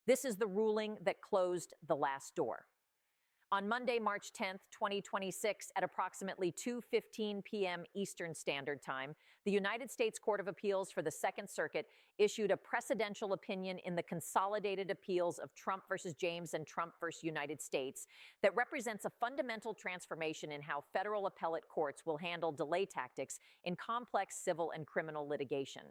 This is the ruling that closed the last door. On Monday, March 10th, 2026, at approximately 2:15 p.m. Eastern Standard Time, the United States Court of Appeals for the Second Circuit issued a precedential opinion in the consolidated appeals of Trump versus James and Trump versus United States that represents a fundamental transformation in how federal appellate courts will handle delay tactics in complex civil and criminal litigation.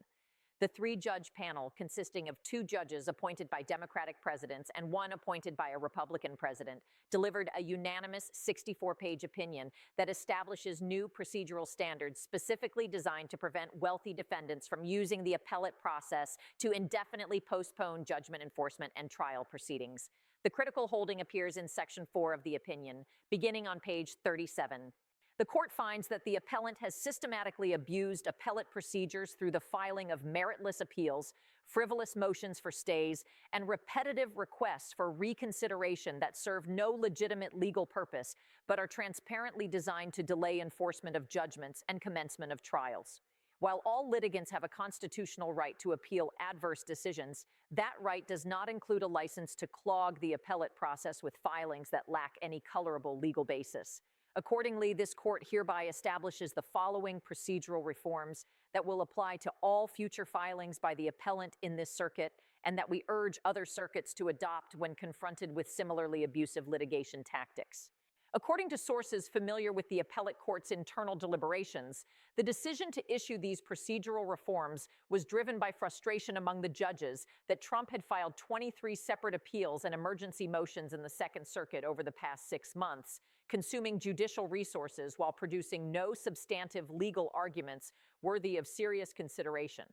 The three-judge panel, consisting of two judges appointed by Democratic presidents and one appointed by a Republican president, delivered a unanimous 64-page opinion that establishes new procedural standards specifically designed to prevent wealthy defendants from using the appellate process to indefinitely postpone judgment enforcement and trial proceedings. The critical holding appears in Section 4 of the opinion, beginning on page 37. The court finds that the appellant has systematically abused appellate procedures through the filing of meritless appeals, frivolous motions for stays, and repetitive requests for reconsideration that serve no legitimate legal purpose but are transparently designed to delay enforcement of judgments and commencement of trials. While all litigants have a constitutional right to appeal adverse decisions, that right does not include a license to clog the appellate process with filings that lack any colorable legal basis. Accordingly, this court hereby establishes the following procedural reforms that will apply to all future filings by the appellant in this circuit and that we urge other circuits to adopt when confronted with similarly abusive litigation tactics. According to sources familiar with the appellate court's internal deliberations, the decision to issue these procedural reforms was driven by frustration among the judges that Trump had filed 23 separate appeals and emergency motions in the Second Circuit over the past 6 months, consuming judicial resources while producing no substantive legal arguments worthy of serious consideration.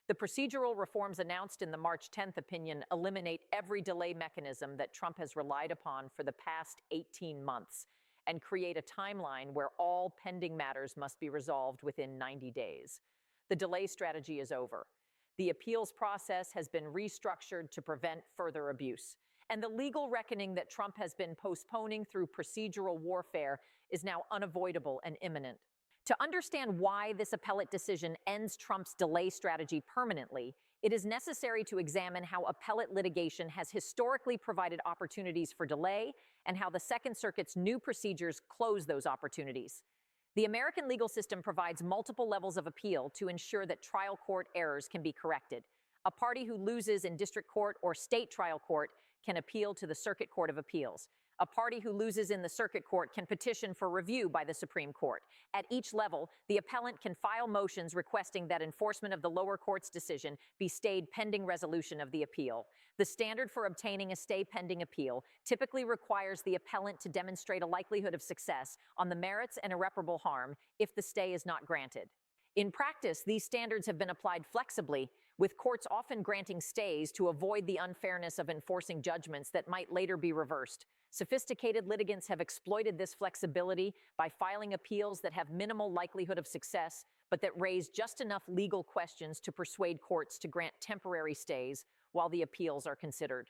The procedural reforms announced in the March 10th opinion eliminate every delay mechanism that Trump has relied upon for the past 18 months and create a timeline where all pending matters must be resolved within 90 days. The delay strategy is over. The appeals process has been restructured to prevent further abuse. And the legal reckoning that Trump has been postponing through procedural warfare is now unavoidable and imminent. To understand why this appellate decision ends Trump's delay strategy permanently, it is necessary to examine how appellate litigation has historically provided opportunities for delay and how the Second Circuit's new procedures close those opportunities. The American legal system provides multiple levels of appeal to ensure that trial court errors can be corrected. A party who loses in district court or state trial court can appeal to the Circuit Court of Appeals. A party who loses in the circuit court can petition for review by the Supreme Court. At each level, the appellant can file motions requesting that enforcement of the lower court's decision be stayed pending resolution of the appeal. The standard for obtaining a stay pending appeal typically requires the appellant to demonstrate a likelihood of success on the merits and irreparable harm if the stay is not granted. In practice, these standards have been applied flexibly, with courts often granting stays to avoid the unfairness of enforcing judgments that might later be reversed. Sophisticated litigants have exploited this flexibility by filing appeals that have minimal likelihood of success, but that raise just enough legal questions to persuade courts to grant temporary stays while the appeals are considered.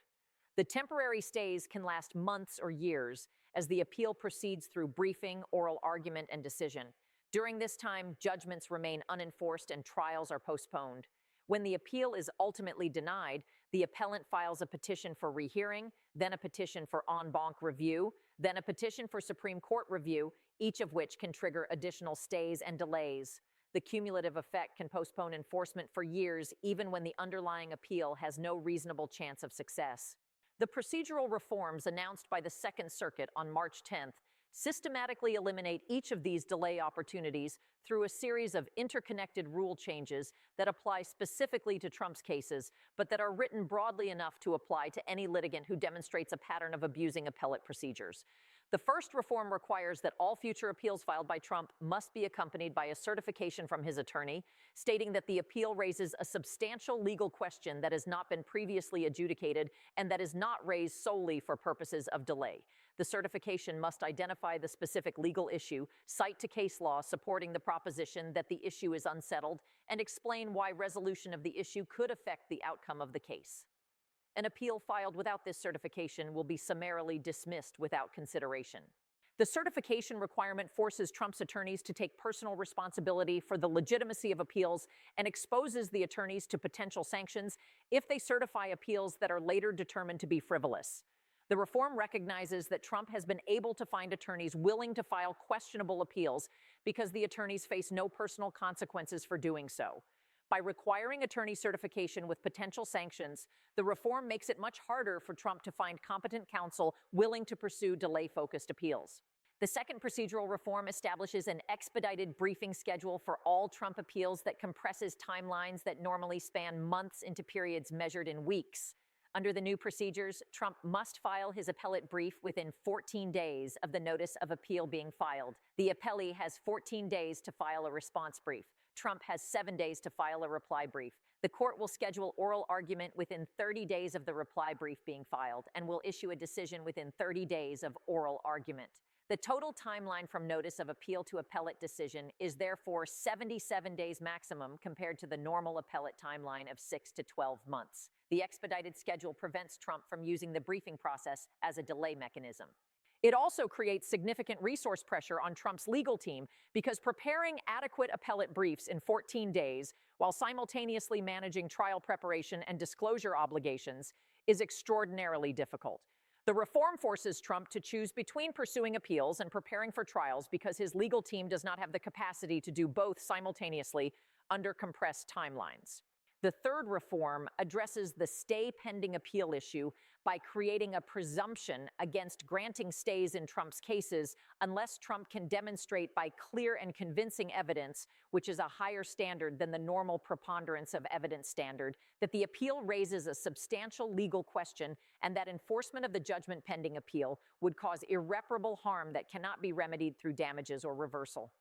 The temporary stays can last months or years as the appeal proceeds through briefing, oral argument, and decision. During this time, judgments remain unenforced and trials are postponed. When the appeal is ultimately denied, the appellant files a petition for rehearing, then a petition for en banc review, then a petition for Supreme Court review, each of which can trigger additional stays and delays. The cumulative effect can postpone enforcement for years, even when the underlying appeal has no reasonable chance of success. The procedural reforms announced by the Second Circuit on March 10th systematically eliminate each of these delay opportunities through a series of interconnected rule changes that apply specifically to Trump's cases, but that are written broadly enough to apply to any litigant who demonstrates a pattern of abusing appellate procedures. The first reform requires that all future appeals filed by Trump must be accompanied by a certification from his attorney, stating that the appeal raises a substantial legal question that has not been previously adjudicated and that is not raised solely for purposes of delay. The certification must identify the specific legal issue, cite to case law supporting the proposition that the issue is unsettled, and explain why resolution of the issue could affect the outcome of the case. An appeal filed without this certification will be summarily dismissed without consideration. The certification requirement forces Trump's attorneys to take personal responsibility for the legitimacy of appeals and exposes the attorneys to potential sanctions if they certify appeals that are later determined to be frivolous. The reform recognizes that Trump has been able to find attorneys willing to file questionable appeals because the attorneys face no personal consequences for doing so. By requiring attorney certification with potential sanctions, the reform makes it much harder for Trump to find competent counsel willing to pursue delay-focused appeals. The second procedural reform establishes an expedited briefing schedule for all Trump appeals that compresses timelines that normally span months into periods measured in weeks. Under the new procedures, Trump must file his appellate brief within 14 days of the notice of appeal being filed. The appellee has 14 days to file a response brief. Trump has 7 days to file a reply brief. The court will schedule oral argument within 30 days of the reply brief being filed and will issue a decision within 30 days of oral argument. The total timeline from notice of appeal to appellate decision is therefore 77 days maximum compared to the normal appellate timeline of 6 to 12 months. The expedited schedule prevents Trump from using the briefing process as a delay mechanism. It also creates significant resource pressure on Trump's legal team because preparing adequate appellate briefs in 14 days while simultaneously managing trial preparation and disclosure obligations is extraordinarily difficult. The reform forces Trump to choose between pursuing appeals and preparing for trials because his legal team does not have the capacity to do both simultaneously under compressed timelines. The third reform addresses the stay pending appeal issue by creating a presumption against granting stays in Trump's cases unless Trump can demonstrate by clear and convincing evidence, which is a higher standard than the normal preponderance of evidence standard, that the appeal raises a substantial legal question and that enforcement of the judgment pending appeal would cause irreparable harm that cannot be remedied through damages or reversal.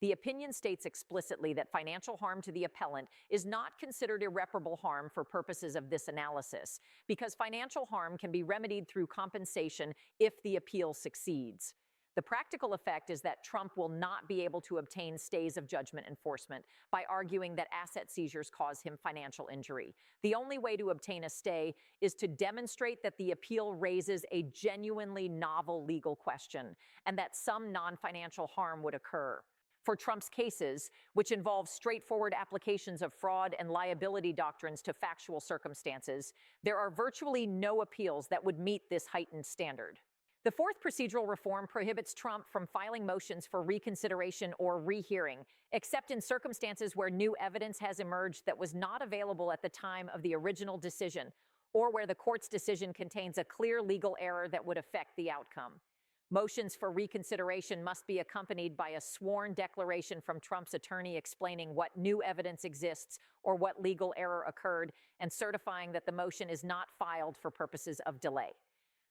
The opinion states explicitly that financial harm to the appellant is not considered irreparable harm for purposes of this analysis, because financial harm can be remedied through compensation if the appeal succeeds. The practical effect is that Trump will not be able to obtain stays of judgment enforcement by arguing that asset seizures cause him financial injury. The only way to obtain a stay is to demonstrate that the appeal raises a genuinely novel legal question and that some non-financial harm would occur. For Trump's cases, which involve straightforward applications of fraud and liability doctrines to factual circumstances, there are virtually no appeals that would meet this heightened standard. The fourth procedural reform prohibits Trump from filing motions for reconsideration or rehearing, except in circumstances where new evidence has emerged that was not available at the time of the original decision, or where the court's decision contains a clear legal error that would affect the outcome. Motions for reconsideration must be accompanied by a sworn declaration from Trump's attorney explaining what new evidence exists or what legal error occurred and certifying that the motion is not filed for purposes of delay.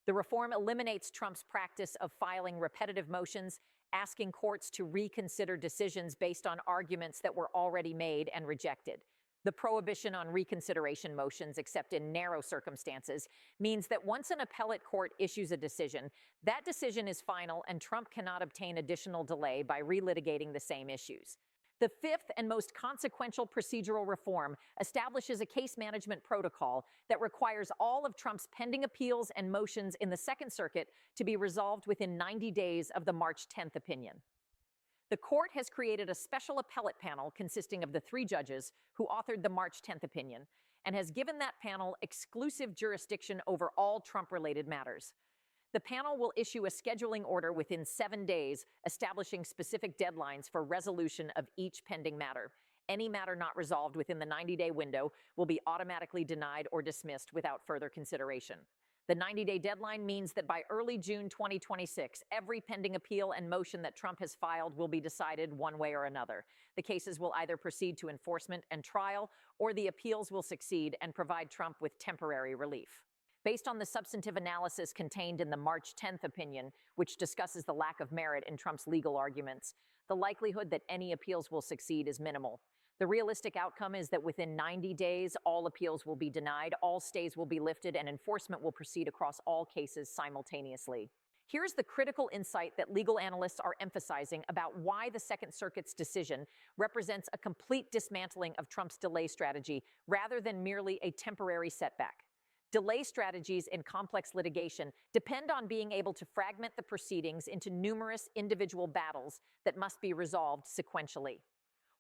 The reform eliminates Trump's practice of filing repetitive motions, asking courts to reconsider decisions based on arguments that were already made and rejected. The prohibition on reconsideration motions, except in narrow circumstances, means that once an appellate court issues a decision, that decision is final and Trump cannot obtain additional delay by relitigating the same issues. The fifth and most consequential procedural reform establishes a case management protocol that requires all of Trump's pending appeals and motions in the Second Circuit to be resolved within 90 days of the March 10th opinion. The court has created a special appellate panel consisting of the 3 judges who authored the March 10th opinion and has given that panel exclusive jurisdiction over all Trump-related matters. The panel will issue a scheduling order within 7 days, establishing specific deadlines for resolution of each pending matter. Any matter not resolved within the 90-day window will be automatically denied or dismissed without further consideration. The 90-day deadline means that by early June 2026, every pending appeal and motion that Trump has filed will be decided one way or another. The cases will either proceed to enforcement and trial, or the appeals will succeed and provide Trump with temporary relief. Based on the substantive analysis contained in the March 10th opinion, which discusses the lack of merit in Trump's legal arguments, the likelihood that any appeals will succeed is minimal. The realistic outcome is that within 90 days, all appeals will be denied, all stays will be lifted, and enforcement will proceed across all cases simultaneously. Here's the critical insight that legal analysts are emphasizing about why the Second Circuit's decision represents a complete dismantling of Trump's delay strategy rather than merely a temporary setback. Delay strategies in complex litigation depend on being able to fragment the proceedings into numerous individual battles that must be resolved sequentially.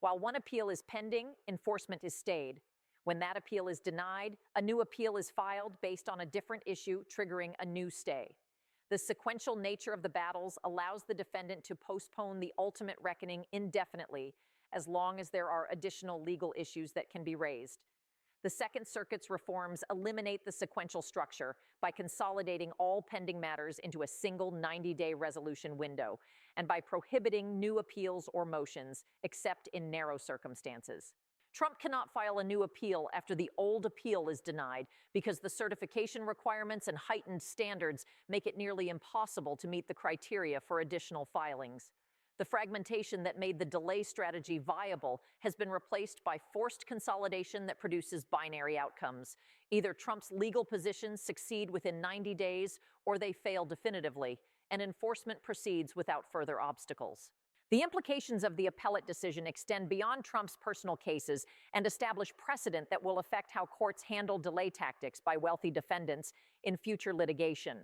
While one appeal is pending, enforcement is stayed. When that appeal is denied, a new appeal is filed based on a different issue, triggering a new stay. The sequential nature of the battles allows the defendant to postpone the ultimate reckoning indefinitely, as long as there are additional legal issues that can be raised. The Second Circuit's reforms eliminate the sequential structure by consolidating all pending matters into a single 90-day resolution window and by prohibiting new appeals or motions, except in narrow circumstances. Trump cannot file a new appeal after the old appeal is denied because the certification requirements and heightened standards make it nearly impossible to meet the criteria for additional filings. The fragmentation that made the delay strategy viable has been replaced by forced consolidation that produces binary outcomes. Either Trump's legal positions succeed within 90 days or they fail definitively, and enforcement proceeds without further obstacles. The implications of the appellate decision extend beyond Trump's personal cases and establish precedent that will affect how courts handle delay tactics by wealthy defendants in future litigation.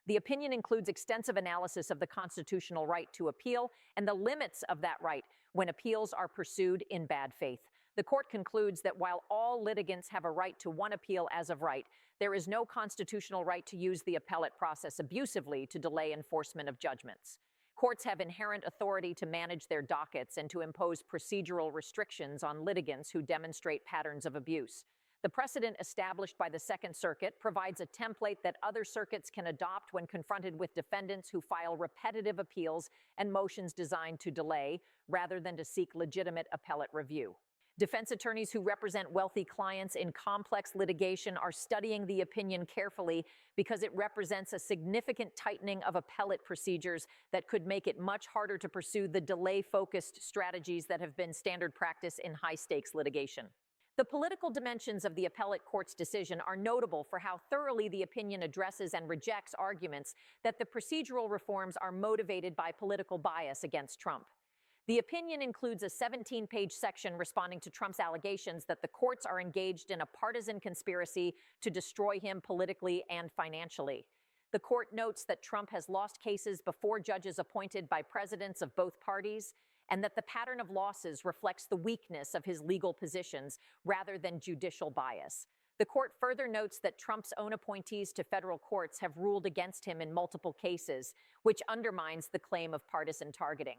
The opinion includes extensive analysis of the constitutional right to appeal and the limits of that right when appeals are pursued in bad faith. The court concludes that while all litigants have a right to one appeal as of right, there is no constitutional right to use the appellate process abusively to delay enforcement of judgments. Courts have inherent authority to manage their dockets and to impose procedural restrictions on litigants who demonstrate patterns of abuse. The precedent established by the Second Circuit provides a template that other circuits can adopt when confronted with defendants who file repetitive appeals and motions designed to delay, rather than to seek legitimate appellate review. Defense attorneys who represent wealthy clients in complex litigation are studying the opinion carefully because it represents a significant tightening of appellate procedures that could make it much harder to pursue the delay-focused strategies that have been standard practice in high-stakes litigation. The political dimensions of the appellate court's decision are notable for how thoroughly the opinion addresses and rejects arguments that the procedural reforms are motivated by political bias against Trump. The opinion includes a 17-page section responding to Trump's allegations that the courts are engaged in a partisan conspiracy to destroy him politically and financially. The court notes that Trump has lost cases before judges appointed by presidents of both parties, and that the pattern of losses reflects the weakness of his legal positions rather than judicial bias. The court further notes that Trump's own appointees to federal courts have ruled against him in multiple cases, which undermines the claim of partisan targeting.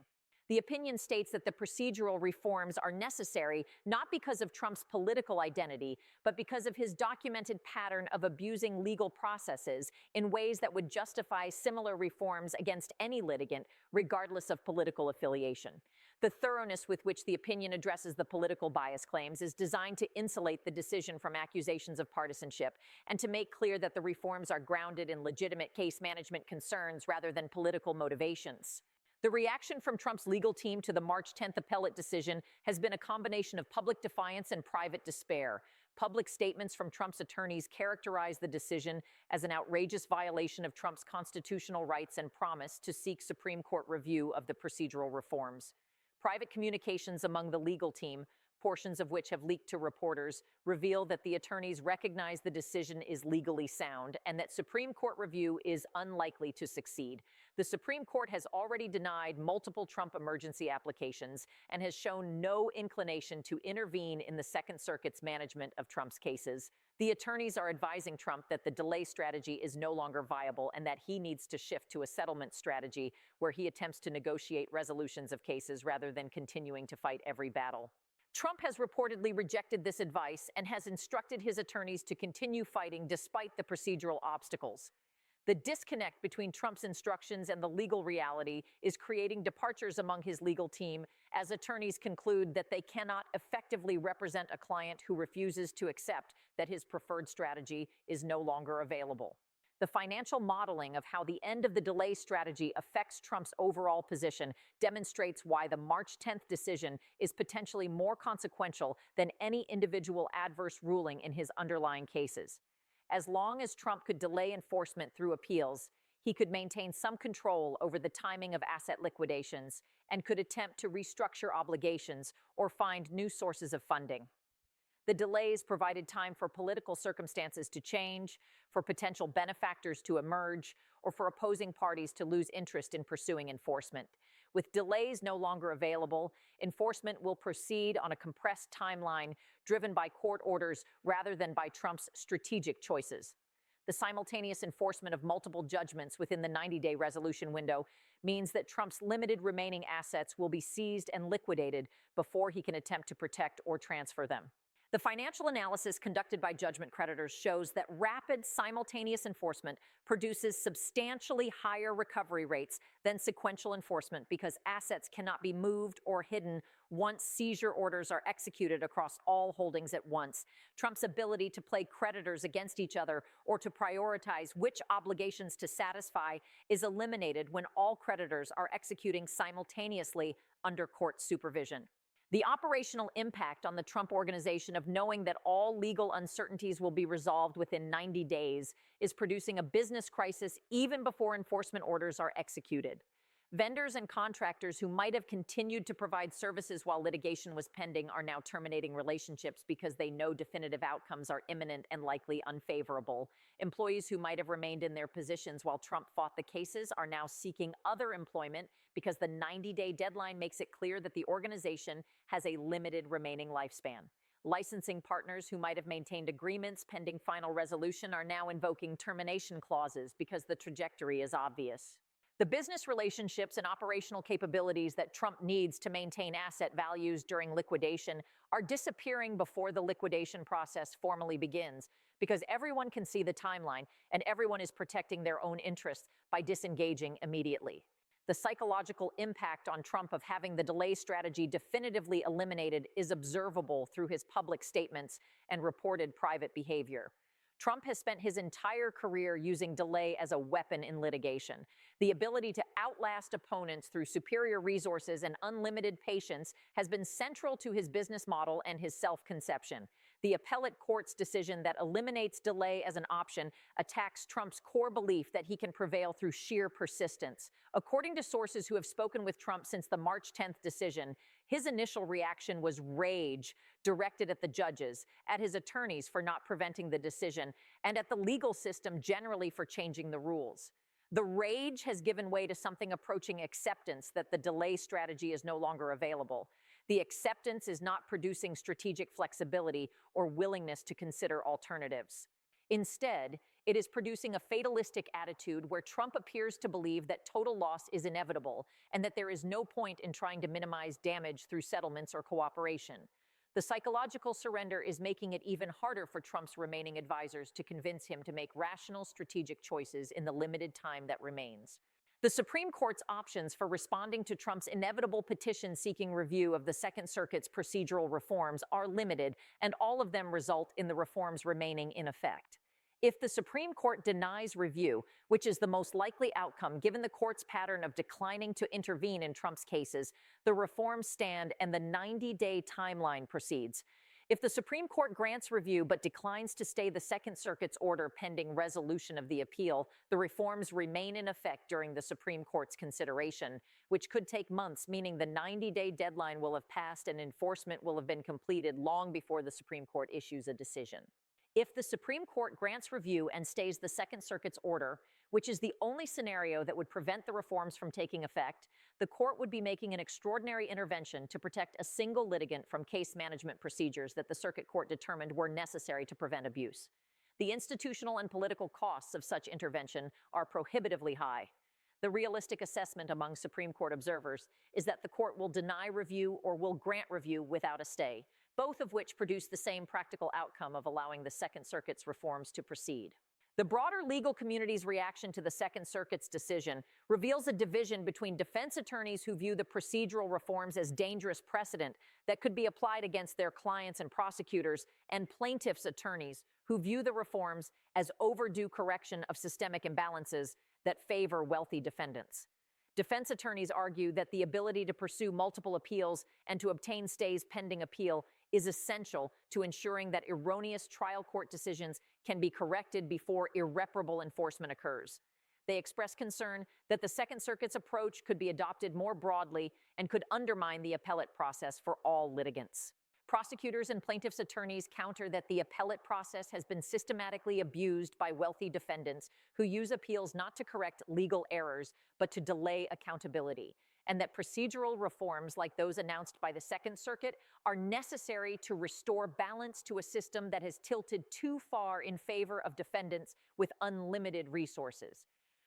The opinion states that the procedural reforms are necessary not because of Trump's political identity, but because of his documented pattern of abusing legal processes in ways that would justify similar reforms against any litigant, regardless of political affiliation. The thoroughness with which the opinion addresses the political bias claims is designed to insulate the decision from accusations of partisanship and to make clear that the reforms are grounded in legitimate case management concerns rather than political motivations. The reaction from Trump's legal team to the March 10th appellate decision has been a combination of public defiance and private despair. Public statements from Trump's attorneys characterize the decision as an outrageous violation of Trump's constitutional rights and promise to seek Supreme Court review of the procedural reforms. Private communications among the legal team, portions of which have leaked to reporters, reveal that the attorneys recognize the decision is legally sound and that Supreme Court review is unlikely to succeed. The Supreme Court has already denied multiple Trump emergency applications and has shown no inclination to intervene in the Second Circuit's management of Trump's cases. The attorneys are advising Trump that the delay strategy is no longer viable and that he needs to shift to a settlement strategy where he attempts to negotiate resolutions of cases rather than continuing to fight every battle. Trump has reportedly rejected this advice and has instructed his attorneys to continue fighting despite the procedural obstacles. The disconnect between Trump's instructions and the legal reality is creating departures among his legal team as attorneys conclude that they cannot effectively represent a client who refuses to accept that his preferred strategy is no longer available. The financial modeling of how the end of the delay strategy affects Trump's overall position demonstrates why the March 10th decision is potentially more consequential than any individual adverse ruling in his underlying cases. As long as Trump could delay enforcement through appeals, he could maintain some control over the timing of asset liquidations and could attempt to restructure obligations or find new sources of funding. The delays provided time for political circumstances to change, for potential benefactors to emerge, or for opposing parties to lose interest in pursuing enforcement. With delays no longer available, enforcement will proceed on a compressed timeline driven by court orders rather than by Trump's strategic choices. The simultaneous enforcement of multiple judgments within the 90-day resolution window means that Trump's limited remaining assets will be seized and liquidated before he can attempt to protect or transfer them. The financial analysis conducted by judgment creditors shows that rapid simultaneous enforcement produces substantially higher recovery rates than sequential enforcement because assets cannot be moved or hidden once seizure orders are executed across all holdings at once. Trump's ability to play creditors against each other or to prioritize which obligations to satisfy is eliminated when all creditors are executing simultaneously under court supervision. The operational impact on the Trump organization of knowing that all legal uncertainties will be resolved within 90 days is producing a business crisis even before enforcement orders are executed. Vendors and contractors who might have continued to provide services while litigation was pending are now terminating relationships because they know definitive outcomes are imminent and likely unfavorable. Employees who might have remained in their positions while Trump fought the cases are now seeking other employment because the 90-day deadline makes it clear that the organization has a limited remaining lifespan. Licensing partners who might have maintained agreements pending final resolution are now invoking termination clauses because the trajectory is obvious. The business relationships and operational capabilities that Trump needs to maintain asset values during liquidation are disappearing before the liquidation process formally begins because everyone can see the timeline and everyone is protecting their own interests by disengaging immediately. The psychological impact on Trump of having the delay strategy definitively eliminated is observable through his public statements and reported private behavior. Trump has spent his entire career using delay as a weapon in litigation. The ability to outlast opponents through superior resources and unlimited patience has been central to his business model and his self-conception. The appellate court's decision that eliminates delay as an option attacks Trump's core belief that he can prevail through sheer persistence. According to sources who have spoken with Trump since the March 10th decision, his initial reaction was rage directed at the judges, at his attorneys for not preventing the decision, and at the legal system generally for changing the rules. The rage has given way to something approaching acceptance that the delay strategy is no longer available. The acceptance is not producing strategic flexibility or willingness to consider alternatives. Instead, it is producing a fatalistic attitude where Trump appears to believe that total loss is inevitable and that there is no point in trying to minimize damage through settlements or cooperation. The psychological surrender is making it even harder for Trump's remaining advisors to convince him to make rational strategic choices in the limited time that remains. The Supreme Court's options for responding to Trump's inevitable petition seeking review of the Second Circuit's procedural reforms are limited, and all of them result in the reforms remaining in effect. If the Supreme Court denies review, which is the most likely outcome given the court's pattern of declining to intervene in Trump's cases, the reforms stand and the 90-day timeline proceeds. If the Supreme Court grants review but declines to stay the Second Circuit's order pending resolution of the appeal, the reforms remain in effect during the Supreme Court's consideration, which could take months, meaning the 90-day deadline will have passed and enforcement will have been completed long before the Supreme Court issues a decision. If the Supreme Court grants review and stays the Second Circuit's order, which is the only scenario that would prevent the reforms from taking effect, the court would be making an extraordinary intervention to protect a single litigant from case management procedures that the Circuit Court determined were necessary to prevent abuse. The institutional and political costs of such intervention are prohibitively high. The realistic assessment among Supreme Court observers is that the court will deny review or will grant review without a stay, both of which produce the same practical outcome of allowing the Second Circuit's reforms to proceed. The broader legal community's reaction to the Second Circuit's decision reveals a division between defense attorneys who view the procedural reforms as dangerous precedent that could be applied against their clients and prosecutors, and plaintiffs' attorneys who view the reforms as overdue correction of systemic imbalances that favor wealthy defendants. Defense attorneys argue that the ability to pursue multiple appeals and to obtain stays pending appeal is essential to ensuring that erroneous trial court decisions can be corrected before irreparable enforcement occurs. They express concern that the Second Circuit's approach could be adopted more broadly and could undermine the appellate process for all litigants. Prosecutors and plaintiffs' attorneys counter that the appellate process has been systematically abused by wealthy defendants who use appeals not to correct legal errors, but to delay accountability, and that procedural reforms like those announced by the Second Circuit are necessary to restore balance to a system that has tilted too far in favor of defendants with unlimited resources.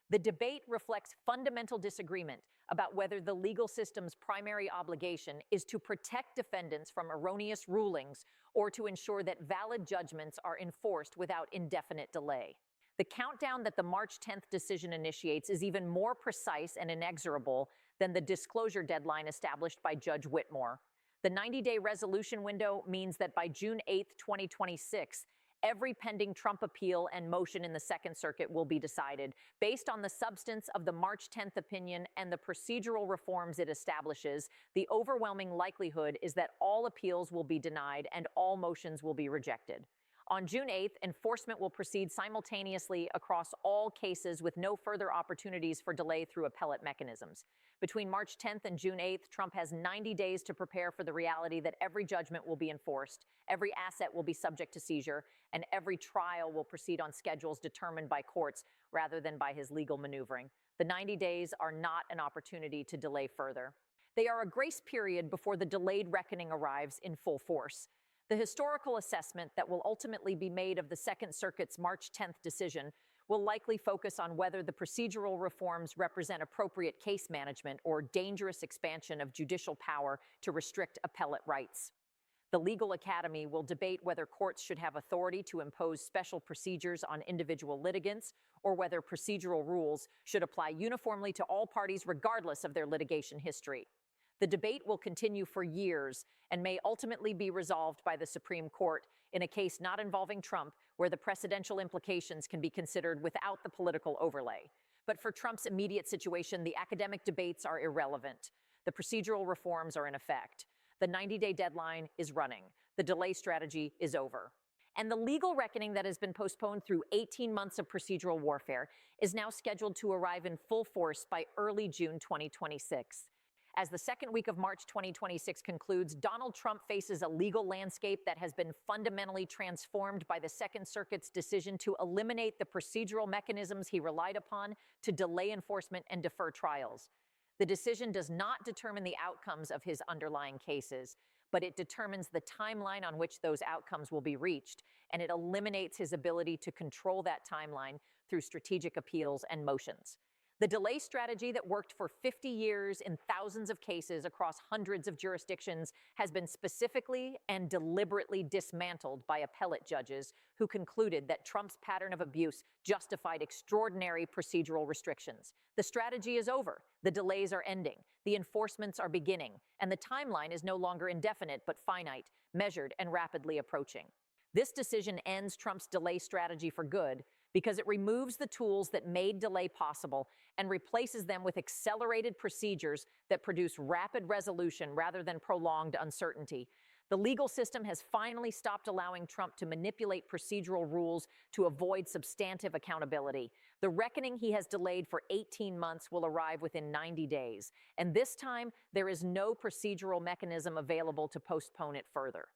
The debate reflects fundamental disagreement about whether the legal system's primary obligation is to protect defendants from erroneous rulings or to ensure that valid judgments are enforced without indefinite delay. The countdown that the March 10th decision initiates is even more precise and inexorable than the disclosure deadline established by Judge Whitmore. The 90-day resolution window means that by June 8, 2026, every pending Trump appeal and motion in the Second Circuit will be decided based on the substance of the March 10th opinion and the procedural reforms it establishes. The overwhelming likelihood is that all appeals will be denied and all motions will be rejected. On June 8th, enforcement will proceed simultaneously across all cases with no further opportunities for delay through appellate mechanisms. Between March 10th and June 8th, Trump has 90 days to prepare for the reality that every judgment will be enforced, every asset will be subject to seizure, and every trial will proceed on schedules determined by courts rather than by his legal maneuvering. The 90 days are not an opportunity to delay further. They are a grace period before the delayed reckoning arrives in full force. The historical assessment that will ultimately be made of the Second Circuit's March 10th decision will likely focus on whether the procedural reforms represent appropriate case management or dangerous expansion of judicial power to restrict appellate rights. The Legal Academy will debate whether courts should have authority to impose special procedures on individual litigants or whether procedural rules should apply uniformly to all parties regardless of their litigation history. The debate will continue for years and may ultimately be resolved by the Supreme Court in a case not involving Trump, where the precedential implications can be considered without the political overlay. But for Trump's immediate situation, the academic debates are irrelevant. The procedural reforms are in effect. The 90-day deadline is running. The delay strategy is over. And the legal reckoning that has been postponed through 18 months of procedural warfare is now scheduled to arrive in full force by early June 2026. As the second week of March 2026 concludes, Donald Trump faces a legal landscape that has been fundamentally transformed by the Second Circuit's decision to eliminate the procedural mechanisms he relied upon to delay enforcement and defer trials. The decision does not determine the outcomes of his underlying cases, but it determines the timeline on which those outcomes will be reached, and it eliminates his ability to control that timeline through strategic appeals and motions. The delay strategy that worked for 50 years in thousands of cases across hundreds of jurisdictions has been specifically and deliberately dismantled by appellate judges who concluded that Trump's pattern of abuse justified extraordinary procedural restrictions. The strategy is over. The delays are ending. The enforcements are beginning. And the timeline is no longer indefinite but finite, measured, and rapidly approaching. This decision ends Trump's delay strategy for good, because it removes the tools that made delay possible and replaces them with accelerated procedures that produce rapid resolution rather than prolonged uncertainty. The legal system has finally stopped allowing Trump to manipulate procedural rules to avoid substantive accountability. The reckoning he has delayed for 18 months will arrive within 90 days, and this time there is no procedural mechanism available to postpone it further.